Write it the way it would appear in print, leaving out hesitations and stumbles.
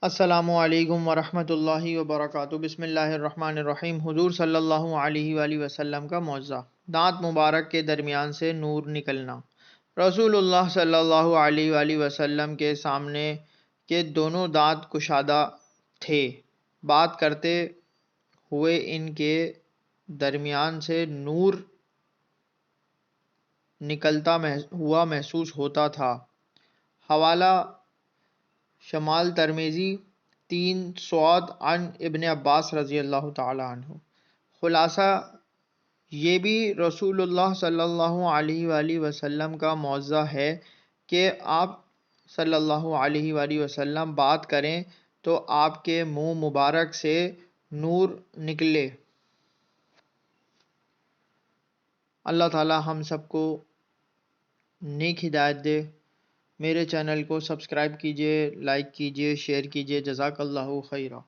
السلام علیکم ورحمۃ اللہ وبرکاتہ۔ بسم اللہ الرحمن الرحیم۔ حضور صلی اللہ علیہ وآلہ وسلم کا معجزہ، دانت مبارک کے درمیان سے نور نکلنا۔ رسول اللہ صلی اللہ علیہ وآلہ وسلم کے سامنے کے دونوں دانت کشادہ تھے۔ بات کرتے ہوئے ان کے درمیان سے نور نکلتا ہوا محسوس ہوتا تھا۔ حوالہ شمال ترمذی 3 سعود عن ابن عباس رضی اللہ تعالی عنہ۔ خلاصہ یہ بھی رسول اللہ صلی اللہ علیہ وآلہ وسلم کا معجزہ ہے کہ آپ صلی اللہ علیہ وآلہ وسلم بات کریں تو آپ کے منہ مبارک سے نور نکلے۔ اللہ تعالی ہم سب کو نیک ہدایت دے۔ میرے چینل کو سبسکرائب کیجیے، لائک کیجیے، شیئر کیجیے۔ جزاک اللہ خیرہ۔